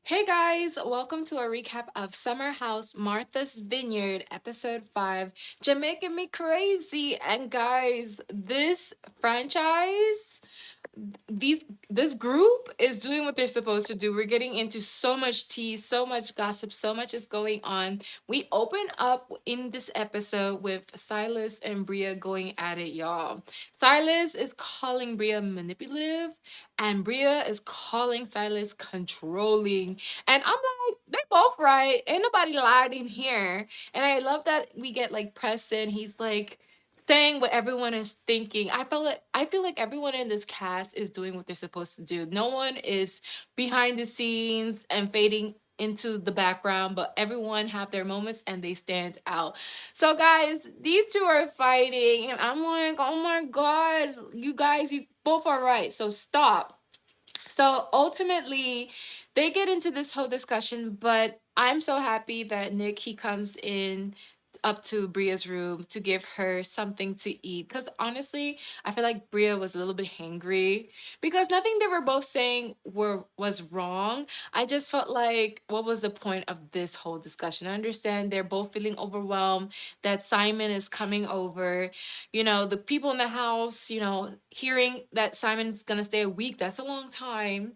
Hey guys, welcome to a recap of Summer House Martha's Vineyard, episode 5, Jamaican Me Crazy. And guys, this franchise these this group is doing what they're supposed to do. We're getting into so much tea, so much gossip, so much is going on. We open up in this episode with Silas and Bria going at it, y'all. Silas is calling Bria manipulative, and Bria is calling Silas controlling. And I'm like, they both right. Ain't nobody lied in here. And I love that we get like Preston. He's like saying what everyone is thinking. I feel like everyone in this cast is doing what they're supposed to do. No one is behind the scenes and fading into the background, but everyone have their moments and they stand out. So guys, these two are fighting and I'm like, "Oh my god, you guys, you both are right. So stop." So ultimately, they get into this whole discussion, but I'm so happy that Nick he comes in up to Bria's room to give her something to eat. Because honestly, I feel like Bria was a little bit hangry because nothing they were both saying was wrong. I just felt like, what was the point of this whole discussion? I understand they're both feeling overwhelmed that Simon is coming over. The people in the house, hearing that Simon's gonna stay a week, that's a long time.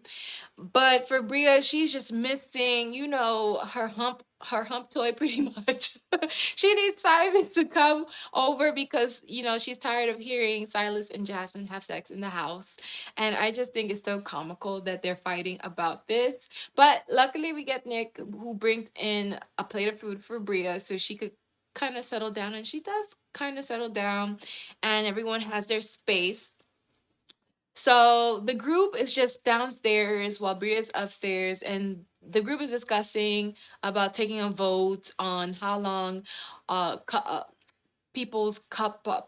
But for Bria, she's just missing, her hump toy pretty much. She needs Simon to come over because, she's tired of hearing Silas and Jasmine have sex in the house. And I just think it's so comical that they're fighting about this. But luckily we get Nick who brings in a plate of food for Bria so she could kind of settle down, and she does kind of settle down, and everyone has their space. So the group is just downstairs while Bria's upstairs, and the group is discussing about taking a vote on how long people's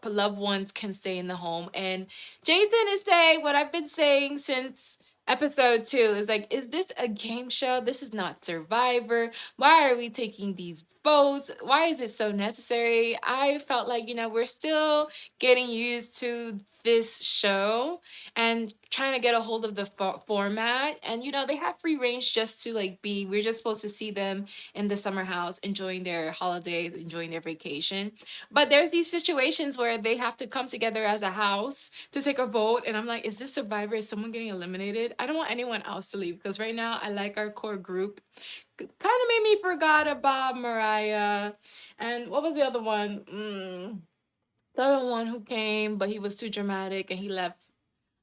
loved ones can stay in the home. And Jason is saying what I've been saying since episode 2 is like, is this a game show? This is not Survivor. Why are we taking these votes? Why is it so necessary? I felt like, we're still getting used to this show and trying to get a hold of the format. And, they have free range just to like be, we're just supposed to see them in the summer house enjoying their holidays, enjoying their vacation. But there's these situations where they have to come together as a house to take a vote. And I'm like, is this Survivor? Is someone getting eliminated? I don't want anyone else to leave because right now I like our core group. Kind of made me forgot about Mariah. And what was the other one? The other one who came, but he was too dramatic and he left.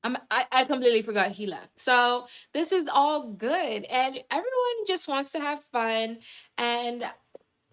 I completely forgot he left. So this is all good. And everyone just wants to have fun. And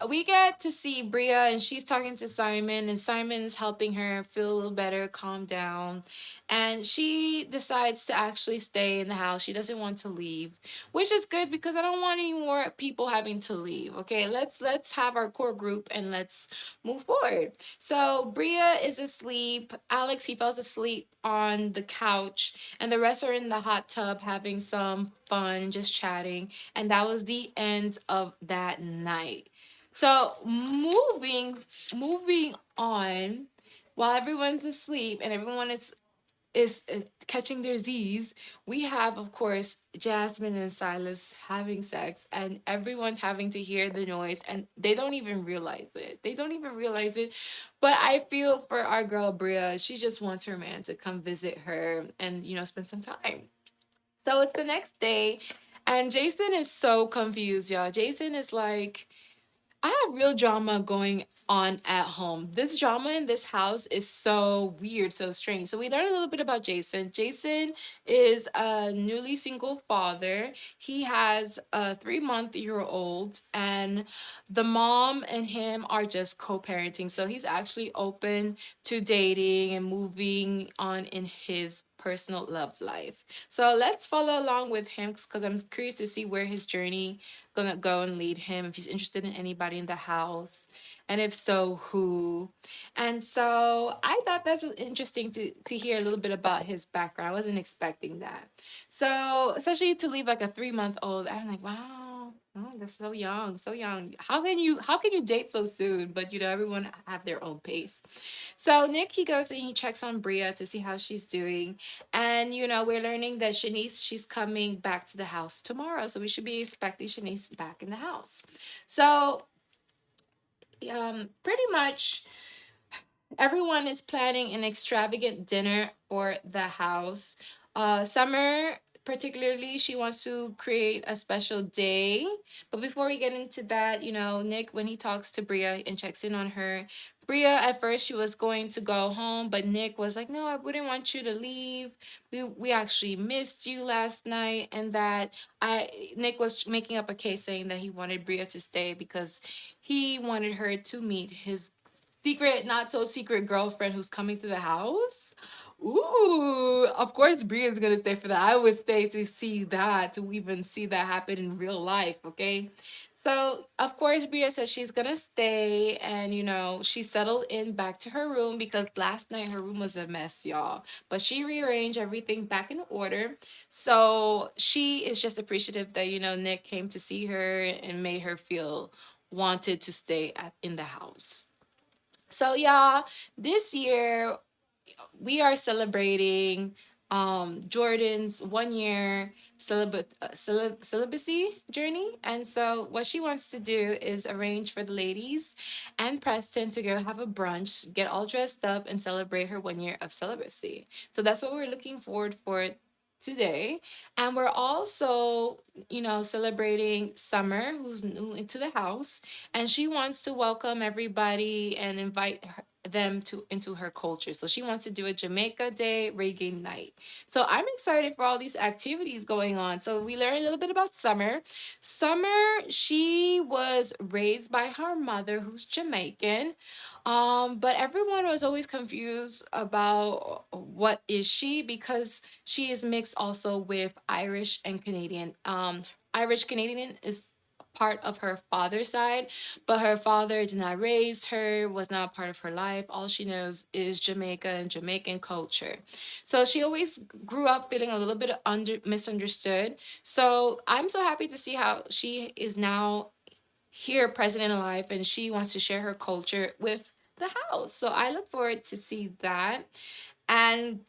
we get to see Bria and she's talking to Simon, and Simon's helping her feel a little better, calm down. And she decides to actually stay in the house. She doesn't want to leave, which is good because I don't want any more people having to leave. Okay, let's have our core group and let's move forward. So Bria is asleep. Alex, he falls asleep on the couch, and the rest are in the hot tub having some fun, just chatting. And that was the end of that night. So moving on, while everyone's asleep and everyone is catching their Z's, we have of course Jasmine and Silas having sex, and everyone's having to hear the noise, and they don't even realize it. They don't even realize it. But I feel for our girl Bria. She just wants her man to come visit her and spend some time. So it's the next day, and Jason is so confused, y'all. Jason is like, I have real drama going on at home. This drama in this house is so weird, so strange. So we learn a little bit about Jason. Jason is a newly single father. He has a 3-month-year-old, and the mom and him are just co-parenting. So he's actually open to dating and moving on in his personal love life. So let's follow along with him because I'm curious to see where his journey gonna go and lead him, if he's interested in anybody in the house, and if so, who. And so I thought that was interesting to hear a little bit about his background. I wasn't expecting that. So especially to leave like a 3-month old, I'm like, wow. Oh, that's so young, so young. How can you date so soon? But everyone have their own pace. So Nick, he goes and he checks on Bria to see how she's doing. And we're learning that Shanice, she's coming back to the house tomorrow. So we should be expecting Shanice back in the house. So pretty much everyone is planning an extravagant dinner for the house. Summer, particularly, she wants to create a special day. But before we get into that, Nick, when he talks to Bria and checks in on her, Bria, at first, she was going to go home, but Nick was like, no, I wouldn't want you to leave. We actually missed you last night. And that Nick was making up a case saying that he wanted Bria to stay because he wanted her to meet his secret, not so secret girlfriend who's coming to the house. Ooh, of course Bria's gonna stay for that. I would stay to see that, to even see that happen in real life, okay? So of course Bria says she's gonna stay, and she settled in back to her room because last night her room was a mess, y'all. But she rearranged everything back in order. So she is just appreciative that Nick came to see her and made her feel wanted to stay in the house. So y'all, this year we are celebrating Jordan's 1 year celibacy journey. And so what she wants to do is arrange for the ladies and Preston to go have a brunch, get all dressed up, and celebrate her 1 year of celibacy. So that's what we're looking forward for today. And we're also, celebrating Summer, who's new into the house, and she wants to welcome everybody and invite them to into her culture. So she wants to do a Jamaica Day reggae night. So I'm excited for all these activities going on. So we learned a little bit about Summer. Summer, she was raised by her mother, who's Jamaican. But everyone was always confused about what is she, because she is mixed also with Irish and Canadian. Irish Canadian is part of her father's side, but her father did not raise her, was not a part of her life. All she knows is Jamaica and Jamaican culture. So she always grew up feeling a little bit misunderstood. So I'm so happy to see how she is now here present in life, and she wants to share her culture with the house. So I look forward to see that. And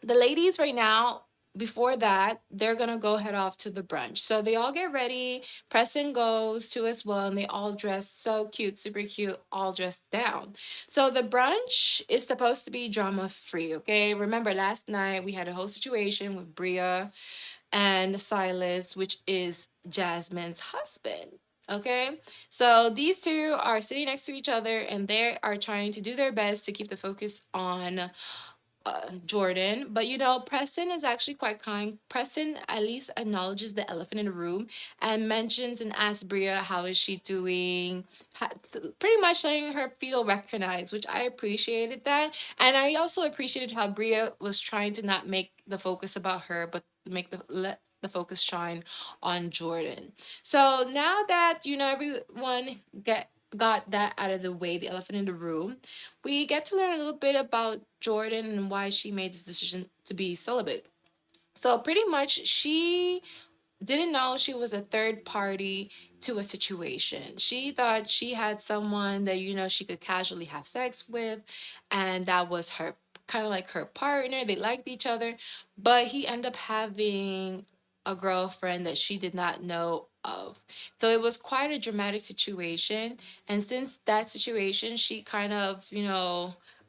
the ladies right now, before that, they're gonna go head off to the brunch. So they all get ready. Preston goes too as well, and they all dress so cute, super cute, all dressed down. So the brunch is supposed to be drama free, okay? Remember last night we had a whole situation with Bria and Silas, which is Jasmine's husband. Okay, so these two are sitting next to each other and they are trying to do their best to keep the focus on Jordan. But Preston is actually quite kind. Preston at least acknowledges the elephant in the room and mentions and asks Bria how is she doing, pretty much letting her feel recognized, which I appreciated that. And I also appreciated how Bria was trying to not make the focus about her, but make the let the focus shine on Jordan. So now that everyone got that out of the way, the elephant in the room, we get to learn a little bit about Jordan and why she made this decision to be celibate. So pretty much she didn't know she was a third party to a situation. She thought she had someone that she could casually have sex with, and that was her, kind of like her partner. They liked each other, but he ended up having a girlfriend that she did not know of. So it was quite a dramatic situation, and since that situation, she kind of,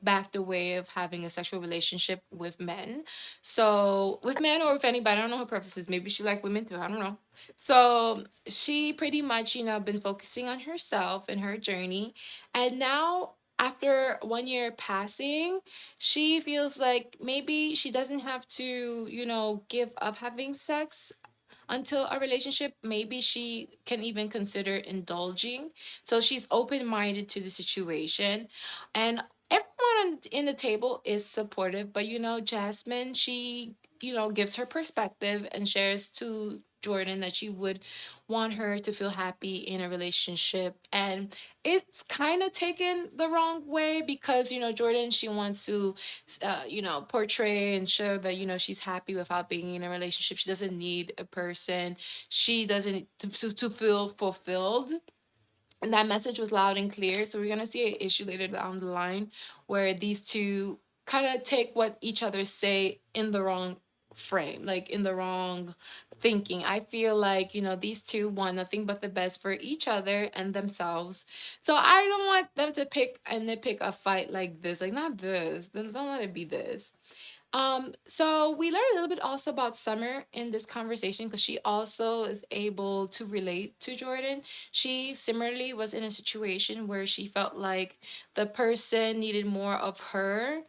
backed away of having a sexual relationship with men. So with men or with anybody, I don't know her preferences. Maybe she like women too. I don't know. So she pretty much, been focusing on herself and her journey. And now after 1 year passing, she feels like maybe she doesn't have to, give up having sex until a relationship. Maybe she can even consider indulging. So she's open minded to the situation. And everyone in the table is supportive. But Jasmine, she, gives her perspective and shares to Jordan that she would want her to feel happy in a relationship. And it's kind of taken the wrong way because, Jordan, she wants to, portray and show that, she's happy without being in a relationship. She doesn't need a person. She doesn't to feel fulfilled, and that message was loud and clear. So we're gonna see an issue later down the line where these two kind of take what each other say in the wrong frame, like in the wrong thinking. I feel like, these two want nothing but the best for each other and themselves. So I don't want them to pick and nitpick a fight like this. Like, not this. Then don't let it be this. So we learned a little bit also about Summer in this conversation because she also is able to relate to Jordan. She similarly was in a situation where she felt like the person needed more of her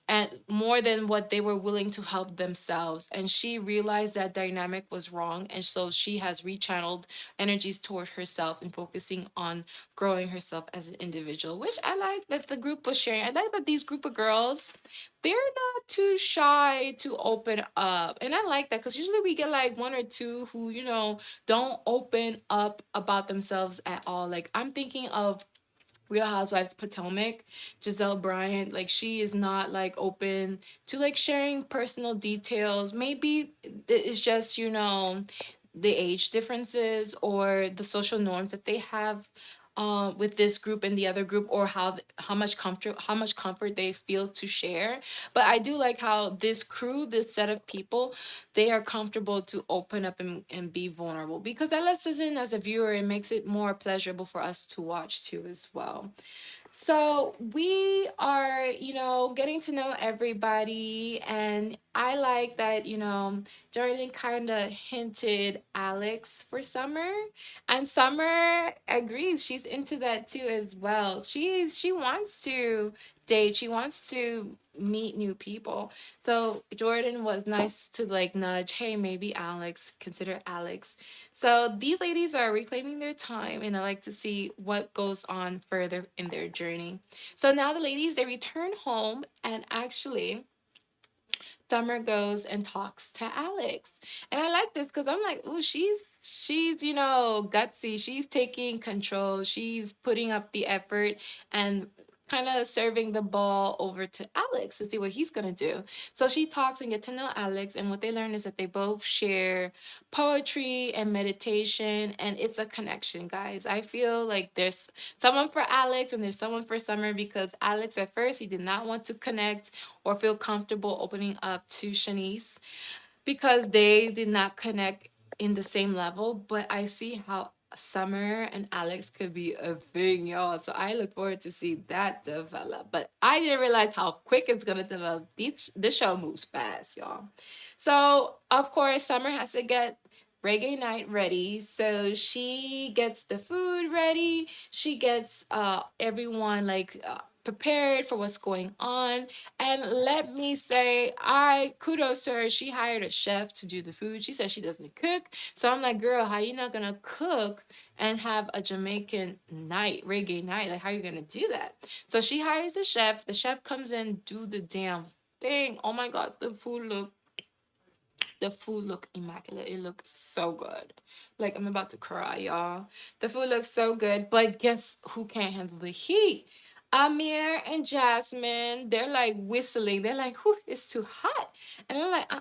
and more than what they were willing to help themselves. And she realized that dynamic was wrong. And so she has rechanneled energies toward herself and focusing on growing herself as an individual, which I like that the group was sharing. I like that these group of girls, they're not too shy to open up. And I like that because usually we get like one or two who, don't open up about themselves at all. Like I'm thinking of Real Housewives Potomac, Giselle Bryant, like she is not like open to like sharing personal details. Maybe it's just, the age differences or the social norms that they have with this group and the other group, or how much comfort they feel to share. But I do like how this crew, this set of people, they are comfortable to open up and be vulnerable because that lets us in as a viewer and makes it more pleasurable for us to watch too as well. So we are, getting to know everybody, and I like that, Jordan kind of hinted Alex for Summer, and Summer agrees. She's into that too as well. She wants to date. She wants to meet new people. So Jordan was nice to like nudge, hey, maybe Alex, consider Alex. So these ladies are reclaiming their time, and I like to see what goes on further in their journey. So now the ladies, they return home, and actually Summer goes and talks to Alex. And I like this because I'm like, ooh, she's, gutsy. She's taking control. She's putting up the effort and kind of serving the ball over to Alex to see what he's gonna do. So she talks and get to know Alex, and what they learn is that they both share poetry and meditation, and it's a connection, guys. I feel like there's someone for Alex and there's someone for Summer because Alex at first he did not want to connect or feel comfortable opening up to Shanice because they did not connect in the same level. But I see how Summer and Alex could be a thing, y'all. So I look forward to see that develop. But I didn't realize how quick it's gonna develop. This show moves fast, y'all. So of course, Summer has to get reggae night ready. So she gets the food ready. She gets everyone like prepared for what's going on. And let me say, I kudos to her. She hired a chef to do the food. She said she doesn't cook. So I'm like, girl, how you not gonna cook and have a Jamaican night, reggae night? Like, how you gonna do that? So she hires the chef. The chef comes in, do the damn thing. Oh my God, the food looked immaculate. It looked so good. Like I'm about to cry, y'all. The food looks so good, but guess who can't handle the heat? Amir and Jasmine, they're like whistling. They're like, whew, it's too hot. And I'm like,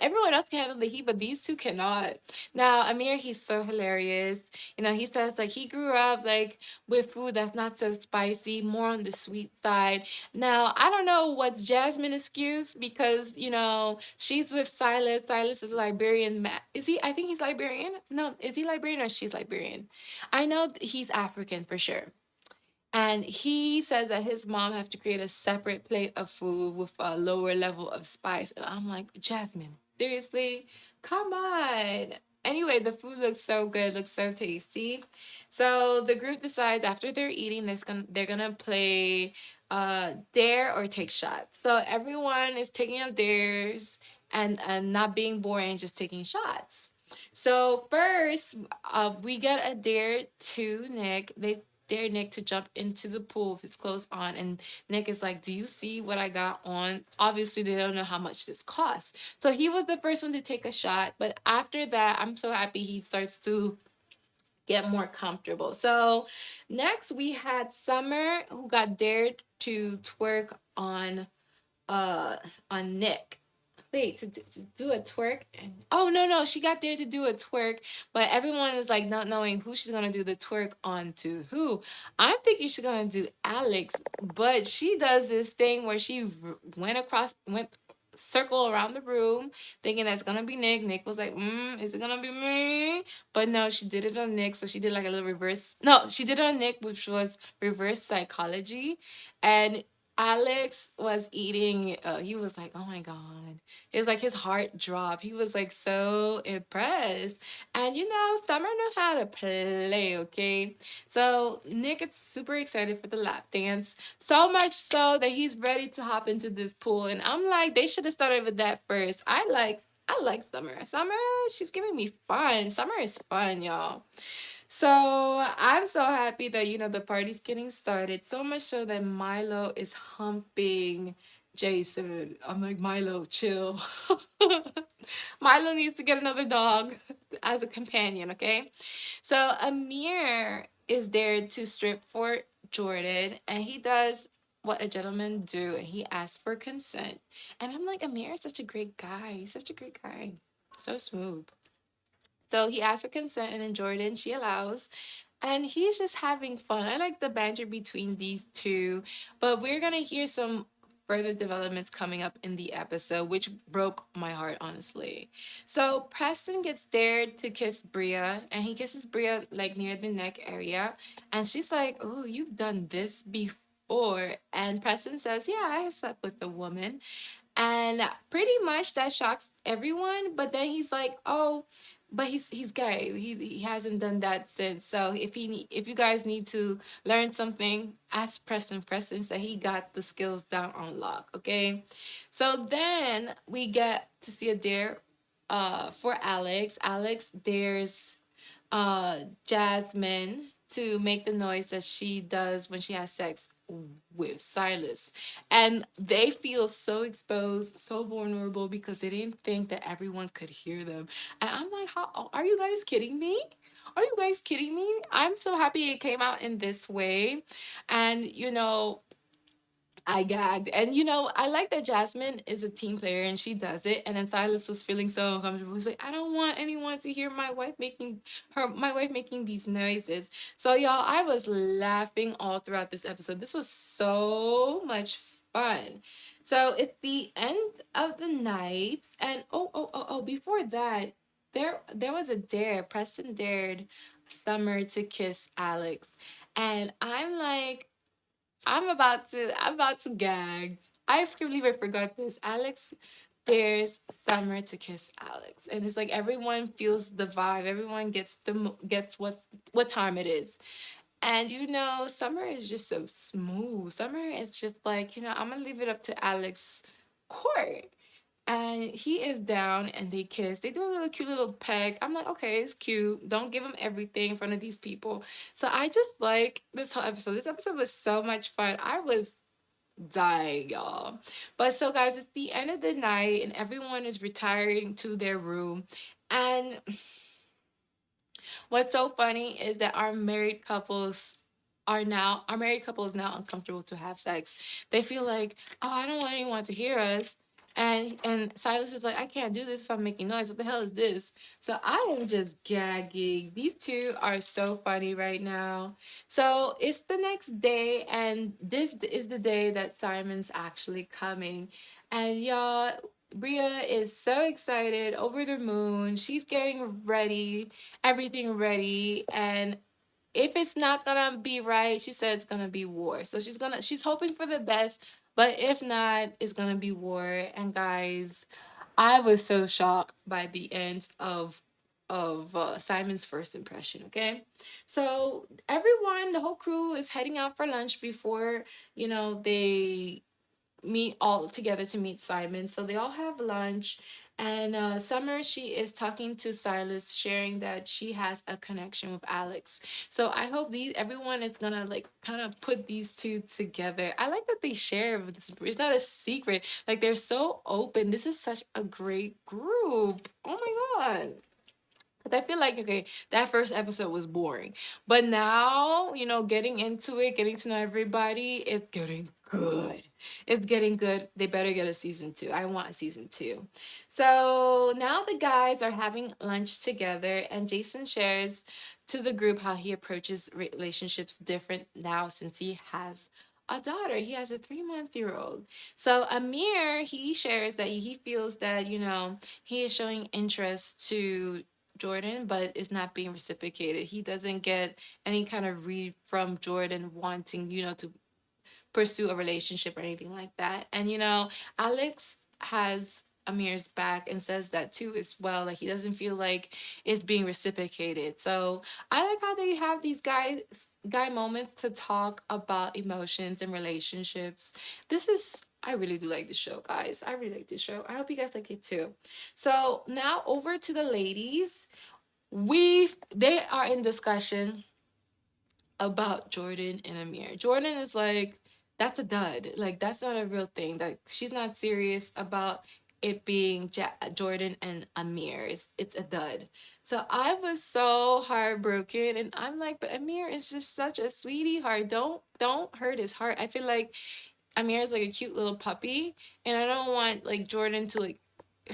Everyone else can handle the heat, but these two cannot. Now, Amir, he's so hilarious. He says like he grew up like with food that's not so spicy, more on the sweet side. Now, I don't know what's Jasmine's excuse because, she's with Silas. Silas is Liberian. Is he? I think he's Liberian. No, is he Liberian or she's Liberian? I know he's African for sure. And he says that his mom have to create a separate plate of food with a lower level of spice. And I'm like, Jasmine, seriously? Come on. Anyway, the food looks so good, looks so tasty. So the group decides after they're eating, they're gonna play dare or take shots. So everyone is taking up dares and not being boring, just taking shots. So first, we get a dare to Nick. dare Nick to jump into the pool with his clothes on. And Nick is like, "Do you see what I got on?" Obviously, they don't know how much this costs. So he was the first one to take a shot. But after that, I'm so happy he starts to get more comfortable. So next we had Summer, who got dared to twerk uh on Nick. Wait, to do a twerk, and oh no, she got dared to do a twerk, but everyone is like not knowing who she's gonna do the twerk on to who. I'm thinking she's gonna do Alex, but she does this thing where she went circle around the room thinking that's gonna be Nick. Nick was like, is it gonna be me? But no, she did it on Nick. So she did like a little reverse. No, she did it on Nick, which was reverse psychology. And Alex was eating. He was like, "Oh my god!" It was like his heart dropped. He was like so impressed. And Summer knows how to play. Okay, so Nick is super excited for the lap dance. So much so that he's ready to hop into this pool. And I'm like, they should have started with that first. I like Summer. Summer, she's giving me fun. Summer is fun, y'all. So I'm so happy that the party's getting started. So much so that Milo is humping Jason. I'm like, Milo, chill. Milo needs to get another dog as a companion, okay? So Amir is there to strip for Jordan, and he does what a gentleman do, and he asks for consent. And I'm like, Amir is such a great guy. He's such a great guy. So smooth. So he asks for consent, and then Jordan, she allows. And he's just having fun. I like the banter between these two, but we're going to hear some further developments coming up in the episode, which broke my heart, honestly. So Preston gets dared to kiss Bria, and he kisses Bria like near the neck area. And she's like, "Oh, you've done this before." And Preston says, "Yeah, I have slept with a woman." And pretty much that shocks everyone. But then he's like, "Oh, but he's gay. He hasn't done that since. So if you guys need to learn something, ask Preston. Preston said he got the skills down on lock. Okay, so then we get to see a dare, for Alex. Alex dares Jasmine to make the noise that she does when she has sex with Silas. And they feel so exposed, so vulnerable because they didn't think that everyone could hear them. And I'm like, how are you guys kidding me? Are you guys kidding me? I'm so happy it came out in this way. And I gagged. And I like that Jasmine is a team player and she does it. And then Silas was feeling so uncomfortable. He's like, I don't want anyone to hear my wife making these noises. So y'all, I was laughing all throughout this episode. This was so much fun. So it's the end of the night. And before that, there was a dare. Preston dared Summer to kiss Alex. And I'm about to gag. I can't believe I forgot this. Alex dares Summer to kiss Alex. And it's like everyone feels the vibe. Everyone gets what time it is. And Summer is just so smooth. Summer is just like, I'm gonna leave it up to Alex court. And he is down and they kiss. They do a little cute little peck. I'm like, okay, it's cute. Don't give him everything in front of these people. So I just like this whole episode. This episode was so much fun. I was dying, y'all. But so, guys, it's the end of the night and everyone is retiring to their room. And what's so funny is that our married couple is now uncomfortable to have sex. They feel like, oh, I don't want anyone to hear us. And Silas is like, I can't do this if I'm making noise. What the hell is this? So I am just gagging. These two are so funny right now. So it's the next day, and this is the day that Simon's actually coming. And y'all, Bria is so excited, over the moon. She's getting ready, everything ready, and if it's not gonna be right, she says it's gonna be war. So she's hoping for the best, but if not, it's gonna be war. And guys, I was so shocked by the end of Simon's first impression. Okay, so everyone, the whole crew is heading out for lunch before they meet all together to meet Simon. So they all have lunch, And Summer, she is talking to Silas, sharing that she has a connection with Alex. So I hope these everyone is gonna like kind of put these two together. I like that they share this. It's not a secret. Like they're so open. This is such a great group. Oh my god. Cause I feel like okay, that first episode was boring, but now getting into it, getting to know everybody, it's getting good. It's getting good. They better get a season two. I want a season two. So now the guys are having lunch together, and Jason shares to the group how he approaches relationships different now since he has a daughter. He has a 3-month-old. So Amir, he shares that he feels that he is showing interest to Jordan, but it's not being reciprocated. He doesn't get any kind of read from Jordan wanting, to pursue a relationship or anything like that. And Alex has Amir's back and says that too as well. Like he doesn't feel like it's being reciprocated. So I like how they have these guy moments to talk about emotions and relationships. I really do like this show, guys. I really like this show. I hope you guys like it too. So now over to the ladies. They are in discussion about Jordan and Amir. Jordan is like, that's a dud. Like that's not a real thing. Like she's not serious about it being Jordan and Amir. It's a dud. So I was so heartbroken, and I'm like, but Amir is just such a sweetie heart. Don't hurt his heart. I feel like Amir is like a cute little puppy, and I don't want like Jordan to like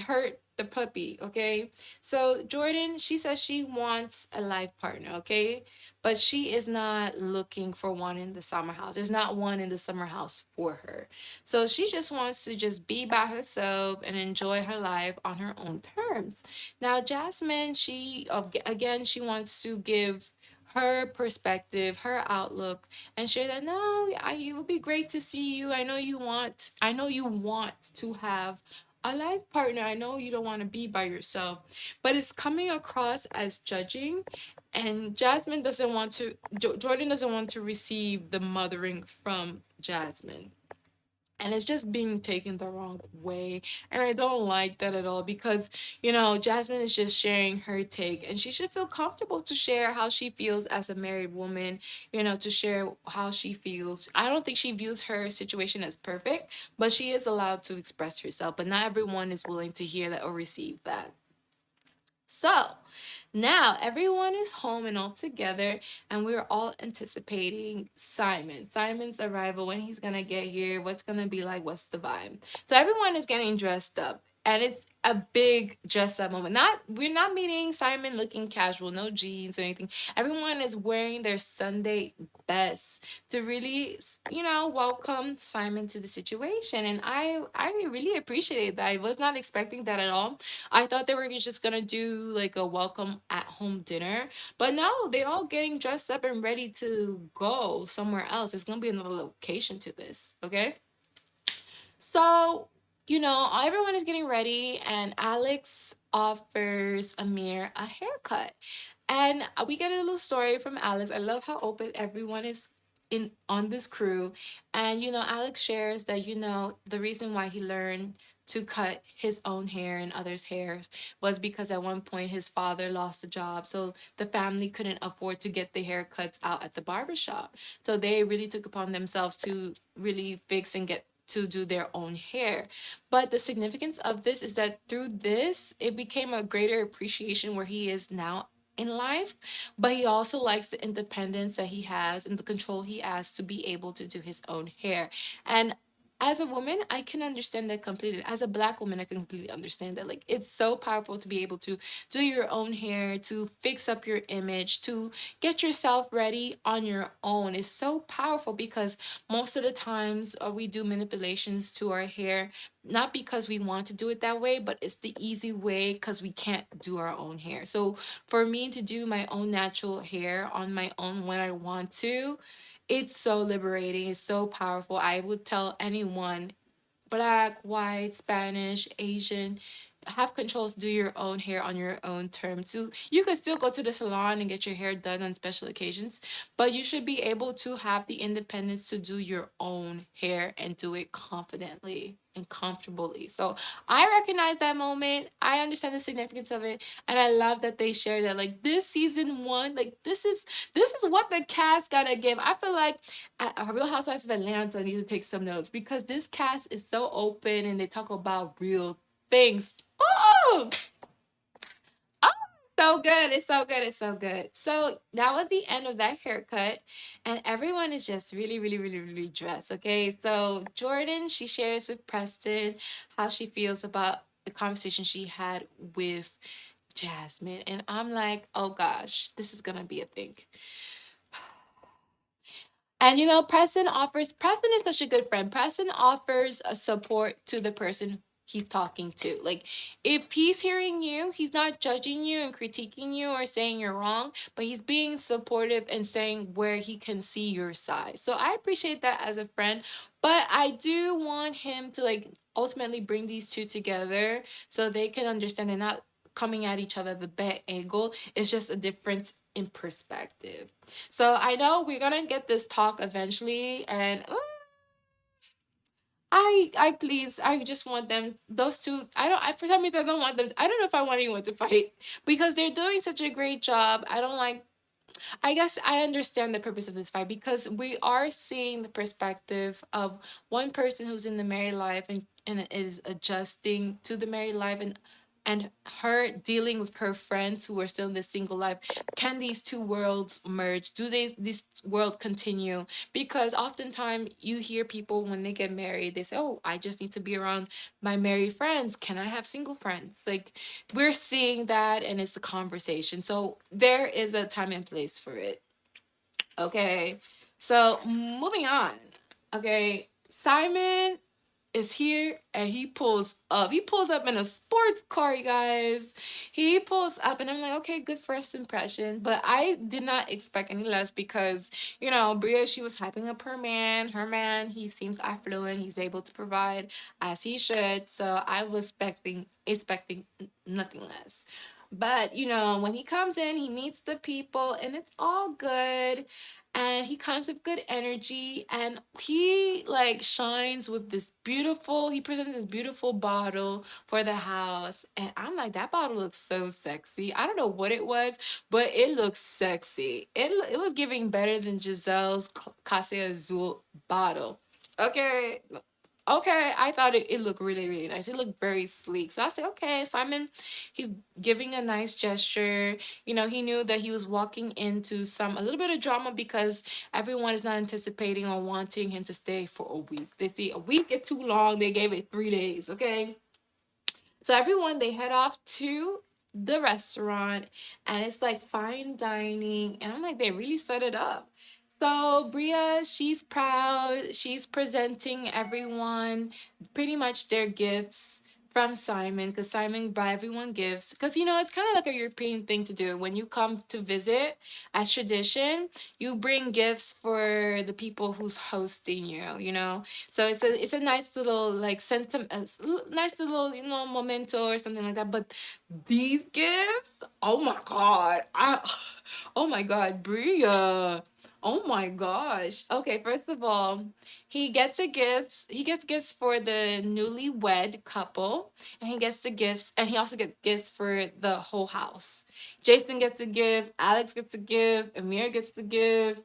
hurt the puppy, okay? So Jordan, she says she wants a life partner, okay? But she is not looking for one in the summer house. There's not one in the summer house for her. So she just wants to just be by herself and enjoy her life on her own terms. Now Jasmine, again, she wants to give her perspective, her outlook, and share that no, it would be great to see you. I know you want to have a life partner. I know you don't want to be by yourself, but it's coming across as judging. And Jordan doesn't want to receive the mothering from Jasmine. And it's just being taken the wrong way. And I don't like that at all because, Jasmine is just sharing her take, and she should feel comfortable to share how she feels as a married woman, to share how she feels. I don't think she views her situation as perfect, but she is allowed to express herself. But not everyone is willing to hear that or receive that. So now everyone is home and all together, and we're all anticipating Simon's arrival, when he's gonna get here, what's gonna be like, what's the vibe. So everyone is getting dressed up, and it's a big dress up moment. We're not meeting Simon looking casual, no jeans or anything. Everyone is wearing their Sunday best to really, welcome Simon to the situation. And I really appreciated that. I was not expecting that at all. I thought they were just gonna do like a welcome at home dinner, but no, they all getting dressed up and ready to go somewhere else. It's gonna be another location to this, okay? So, everyone is getting ready, and Alex offers Amir a haircut. And we get a little story from Alex. I love how open everyone is in on this crew. And Alex shares that the reason why he learned to cut his own hair and others' hair was because at one point his father lost a job. So the family couldn't afford to get the haircuts out at the barbershop. So they really took upon themselves to really fix and get to do their own hair. But the significance of this is that through this, it became a greater appreciation where he is now in life, but he also likes the independence that he has and the control he has to be able to do his own hair. And as a woman, I can understand that completely. As a black woman, I can completely understand that. Like, it's so powerful to be able to do your own hair, to fix up your image, to get yourself ready on your own. It's so powerful because most of the times we do manipulations to our hair, not because we want to do it that way, but it's the easy way because we can't do our own hair. So for me to do my own natural hair on my own when I want to, it's so liberating. It's so powerful. I would tell anyone, black, white, Spanish, Asian, have control to do your own hair on your own term too. You can still go to the salon and get your hair done on special occasions, but you should be able to have the independence to do your own hair and do it confidently and comfortably. So I recognize that moment. I understand the significance of it, and I love that they share that. Like this season one, like this is what the cast gotta give. I feel like Real Housewives of Atlanta needs to take some notes because this cast is so open and they talk about real things. Oh, oh, so good. It's so good. It's so good. So that was the end of that haircut. And everyone is just really, really, really, really dressed. Okay. So Jordan, she shares with Preston how she feels about the conversation she had with Jasmine. And I'm like, oh gosh, this is going to be a thing. And Preston is such a good friend. Preston offers a support to the person he's talking to. Like, if he's hearing you, he's not judging you and critiquing you or saying you're wrong, but he's being supportive and saying where he can see your side. So I appreciate that as a friend, but I do want him to, like, ultimately bring these two together so they can understand they're not coming at each other the bad angle. It's just a difference in perspective. So I know we're gonna get this talk eventually, and I please, I just want them, those two. I don't. I For some reason I don't want them. I don't know if I want anyone to fight because they're doing such a great job. I don't like. I guess I understand the purpose of this fight because we are seeing the perspective of one person who's in the married life and is adjusting to the married life and her dealing with her friends who are still in the single life. Can these two worlds merge? Do this world continue? Because oftentimes you hear people when they get married, they say, "Oh, I just need to be around my married friends. Can I have single friends?" Like we're seeing that, and it's a conversation. So there is a time and place for it. Okay. So moving on. Okay. Simon is here and he pulls up. He pulls up in a sports car, you guys. He pulls up and I'm like, okay, good first impression. But I did not expect any less because, Bria, she was hyping up her man. Her man, he seems affluent. He's able to provide as he should. So I was expecting nothing less. But, when he comes in, he meets the people and it's all good and he comes with good energy and he like shines with he presents this beautiful bottle for the house and I'm like, that bottle looks so sexy. I don't know what it was, but it looks sexy. It was giving better than Giselle's Casa Azul bottle. Okay. Okay, I thought it looked really, really nice. It looked very sleek. So I said, okay, Simon, he's giving a nice gesture. He knew that he was walking into a little bit of drama because everyone is not anticipating or wanting him to stay for a week. They see a week is too long. They gave it 3 days, okay? So everyone, they head off to the restaurant and it's like fine dining. And I'm like, they really set it up. So Bria, she's proud. She's presenting everyone pretty much their gifts from Simon because Simon buy everyone gifts. Because it's kind of like a European thing to do. When you come to visit as tradition, you bring gifts for the people who's hosting you. So it's a nice little like sentiment, nice little memento or something like that. But these gifts, oh my god, oh my god, Bria. Oh my gosh. Okay, first of all, he gets a gifts. He gets gifts for the newlywed couple, and he gets the gifts, and he also gets gifts for the whole house. Jason gets a gift, Alex gets a gift, Amir gets a gift,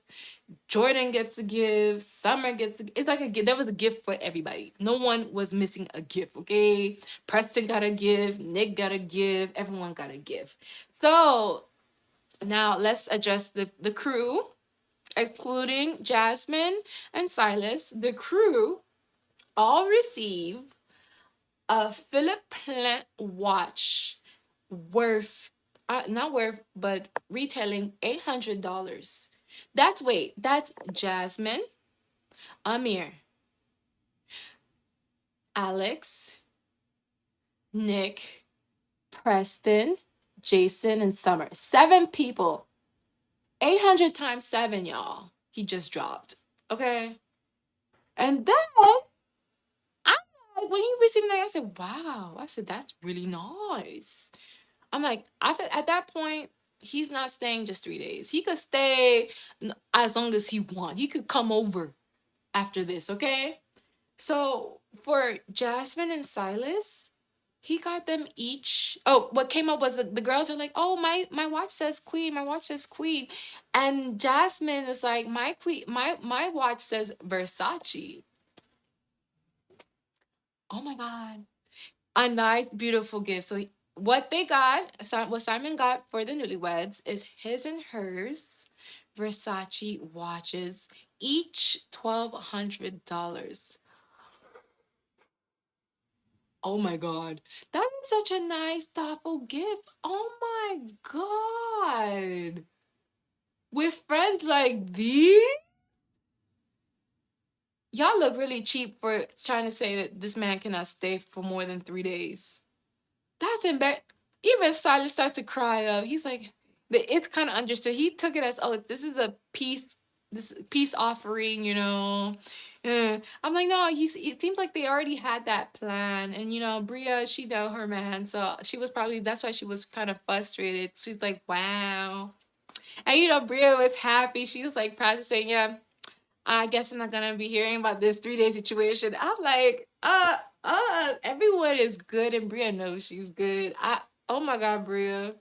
Jordan gets a gift, Summer gets a gift. It's like a gift. There was a gift for everybody. No one was missing a gift, okay? Preston got a gift, Nick got a gift, everyone got a gift. So now let's address the crew. Excluding Jasmine and Silas, the crew all receive a Philip Plant watch worth, not worth, but retailing $800. That's Jasmine, Amir, Alex, Nick, Preston, Jason, and Summer. 7 people. 800 times 7, y'all. He just dropped. Okay. And then I'm like when he received that, I said, wow. I said, that's really nice. I'm like, after at that point, he's not staying just 3 days. He could stay as long as he want. He could come over after this, okay? So for Jasmine and Silas, he got them each. Oh, what came up was the girls are like, oh, my watch says queen, my watch says queen. And Jasmine is like, my queen, my watch says Versace. Oh my God. A nice, beautiful gift. So what they got, what Simon got for the newlyweds is his and hers Versace watches, each $1,200. Oh my God. That is such a nice, thoughtful gift. Oh my God. With friends like these, y'all look really cheap for trying to say that this man cannot stay for more than 3 days. That's embarrassing. Even Silas started to cry up. He's like, it's kind of understood. He took it as, oh, this is a peace, this peace offering, you know. I'm like, no, it seems like they already had that plan. And, you know, Bria, she know her man. So she was probably, that's why she was kind of frustrated. She's like, wow. And, you know, Bria was happy. She was like, practicing, yeah, I guess I'm not gonna be hearing about this 3 day situation. I'm like, everyone is good and Bria knows she's good. Oh my God, Bria.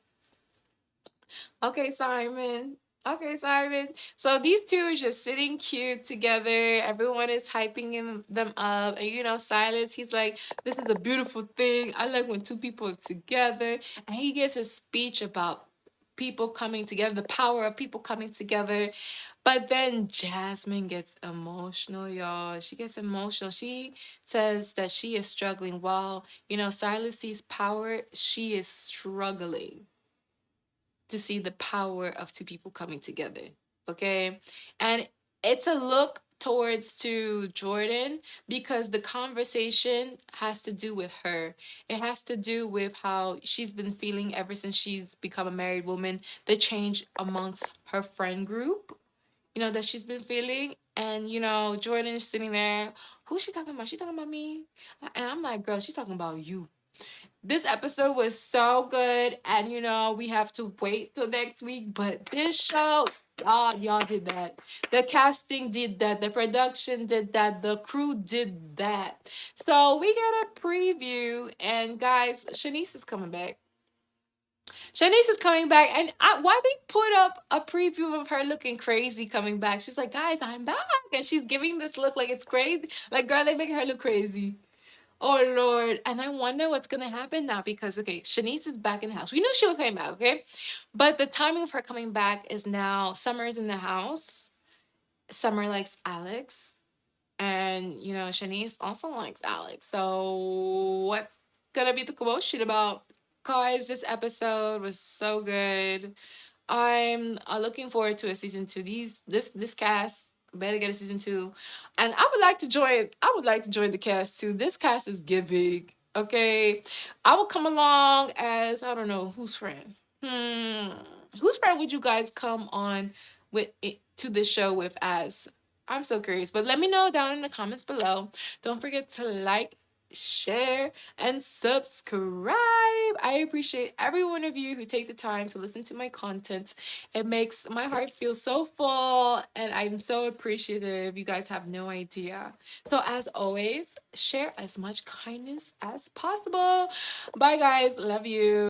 Okay, Simon. Okay, Simon. So these two are just sitting cute together. Everyone is hyping them up. And you know, Silas, he's like, this is a beautiful thing. I like when two people are together. And he gives a speech about people coming together, the power of people coming together. But then Jasmine gets emotional, y'all. She gets emotional. She says that she is struggling. While, you know, Silas sees power, she is struggling to see the power of two people coming together. Okay. And it's a look towards to Jordan because the conversation has to do with her. It has to do with how she's been feeling ever since she's become a married woman, the change amongst her friend group, you know, that she's been feeling. And, you know, Jordan is sitting there. Who's she talking about? She's talking about me. And I'm like, girl, she's talking about you. This episode was so good. And, you know, we have to wait till next week. But this show, y'all did that. The casting did that. The production did that. The crew did that. So we got a preview. And guys, Shanice is coming back. Shanice is coming back, and why they put up a preview of her looking crazy coming back? She's like, guys, I'm back, and she's giving this look like it's crazy. Like, girl, they making her look crazy. Oh Lord, and I wonder what's gonna happen now because okay, Shanice is back in the house. We knew she was coming back, okay, but the timing of her coming back is now. Summer's in the house. Summer likes Alex. And, you know, Shanice also likes Alex. So, what's gonna be the commotion about? Guys, this episode was so good. I'm looking forward to a season two. This cast better get a season two, and I would like to join. I would like to join the cast too. This cast is giving. Okay, I will come along as I don't know whose friend. Hmm, whose friend would you guys come on with it, to this show with as? I'm so curious, but let me know down in the comments below. Don't forget to like, share, and subscribe. I appreciate every one of you who take the time to listen to my content. It makes my heart feel so full, and I'm so appreciative. You guys have no idea. So, as always, share as much kindness as possible. Bye, guys. Love you.